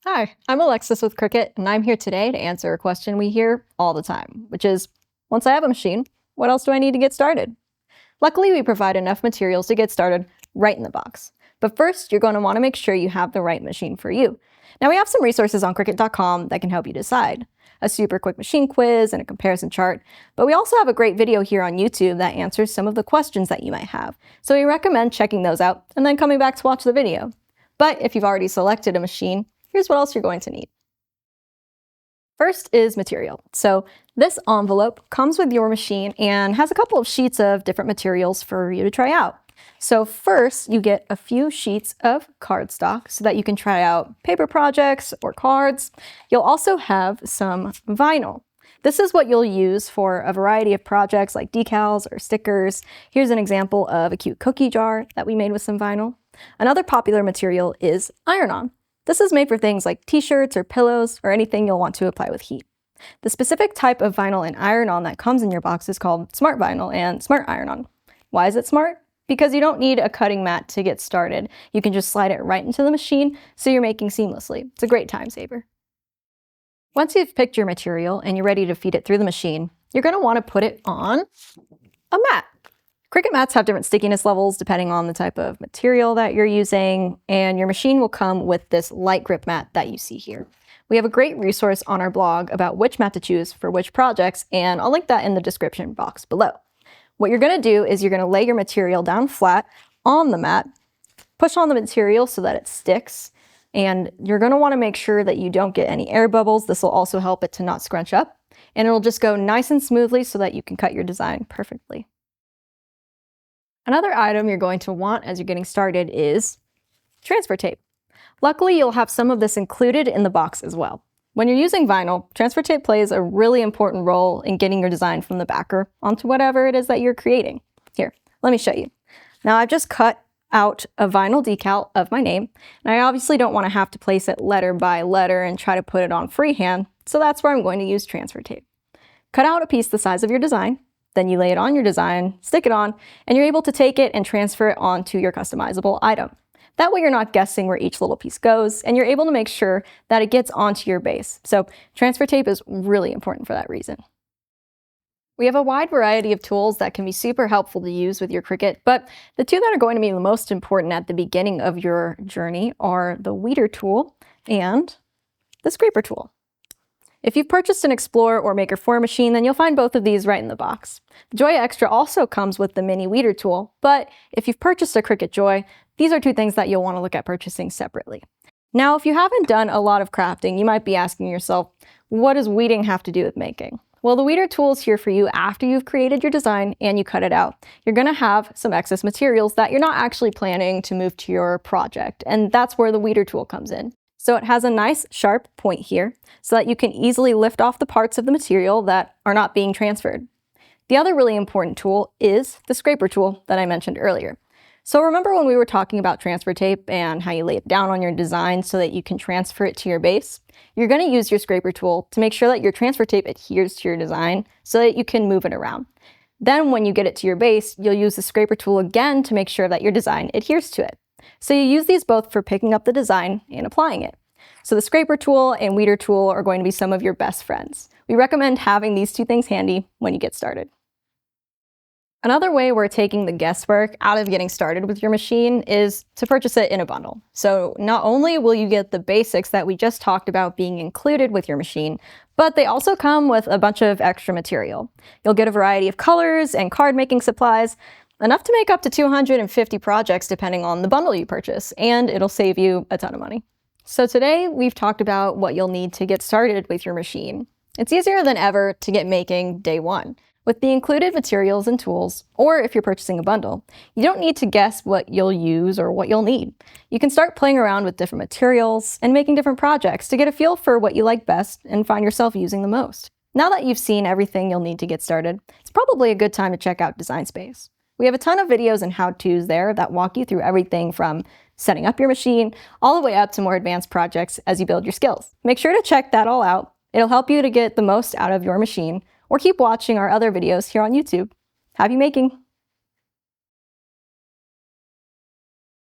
Hi, I'm Alexis with Cricut, and I'm here today to answer a question we hear all the time, which is, once I have a machine, what else do I need to get started? Luckily, we provide enough materials to get started right in the box. But first, you're going to want to make sure you have the right machine for you. Now, we have some resources on Cricut.com that can help you decide. A super quick machine quiz and a comparison chart, but we also have a great video here on YouTube that answers some of the questions that you might have. So we recommend checking those out and then coming back to watch the video. But if you've already selected a machine, here's what else you're going to need. First is material. So this envelope comes with your machine and has a couple of sheets of different materials for you to try out. So first, you get a few sheets of cardstock so that you can try out paper projects or cards. You'll also have some vinyl. This is what you'll use for a variety of projects like decals or stickers. Here's an example of a cute cookie jar that we made with some vinyl. Another popular material is iron-on. This is made for things like t-shirts or pillows or anything you'll want to apply with heat. The specific type of vinyl and iron-on that comes in your box is called smart vinyl and smart iron-on. Why is it smart? Because you don't need a cutting mat to get started. You can just slide it right into the machine, so you're making seamlessly. It's a great time saver. Once you've picked your material and you're ready to feed it through the machine, you're going to want to put it on a mat. Cricut mats have different stickiness levels depending on the type of material that you're using, and your machine will come with this light grip mat that you see here. We have a great resource on our blog about which mat to choose for which projects, and I'll link that in the description box below. What you're going to do is you're going to lay your material down flat on the mat, push on the material so that it sticks, and you're going to want to make sure that you don't get any air bubbles. This will also help it to not scrunch up, and it'll just go nice and smoothly so that you can cut your design perfectly. Another item you're going to want as you're getting started is transfer tape. Luckily, you'll have some of this included in the box as well. When you're using vinyl, transfer tape plays a really important role in getting your design from the backer onto whatever it is that you're creating. Here, let me show you. Now I've just cut out a vinyl decal of my name, and I obviously don't want to have to place it letter by letter and try to put it on freehand, so that's where I'm going to use transfer tape. Cut out a piece the size of your design, then you lay it on your design, stick it on, and you're able to take it and transfer it onto your customizable item. That way you're not guessing where each little piece goes, and you're able to make sure that it gets onto your base. So transfer tape is really important for that reason. We have a wide variety of tools that can be super helpful to use with your Cricut, but the two that are going to be the most important at the beginning of your journey are the weeder tool and the scraper tool. If you've purchased an Explorer or Maker 4 machine, then you'll find both of these right in the box. The Joy Extra also comes with the mini weeder tool, but if you've purchased a Cricut Joy, these are two things that you'll want to look at purchasing separately. Now, if you haven't done a lot of crafting, you might be asking yourself, what does weeding have to do with making? Well, the weeder tool is here for you after you've created your design and you cut it out. You're going to have some excess materials that you're not actually planning to move to your project, and that's where the weeder tool comes in. So it has a nice sharp point here so that you can easily lift off the parts of the material that are not being transferred. The other really important tool is the scraper tool that I mentioned earlier. So remember when we were talking about transfer tape and how you lay it down on your design so that you can transfer it to your base? You're going to use your scraper tool to make sure that your transfer tape adheres to your design so that you can move it around. Then when you get it to your base, you'll use the scraper tool again to make sure that your design adheres to it. So you use these both for picking up the design and applying it. So the scraper tool and weeder tool are going to be some of your best friends. We recommend having these two things handy when you get started. Another way we're taking the guesswork out of getting started with your machine is to purchase it in a bundle. So not only will you get the basics that we just talked about being included with your machine, but they also come with a bunch of extra material. You'll get a variety of colors and card making supplies, enough to make up to 250 projects depending on the bundle you purchase, and it'll save you a ton of money. So today we've talked about what you'll need to get started with your machine. It's easier than ever to get making day one. With the included materials and tools, or if you're purchasing a bundle, you don't need to guess what you'll use or what you'll need. You can start playing around with different materials and making different projects to get a feel for what you like best and find yourself using the most. Now that you've seen everything you'll need to get started, it's probably a good time to check out Design Space. We have a ton of videos and how-tos there that walk you through everything from setting up your machine all the way up to more advanced projects as you build your skills. Make sure to check that all out. It'll help you to get the most out of your machine, or keep watching our other videos here on YouTube. Happy making!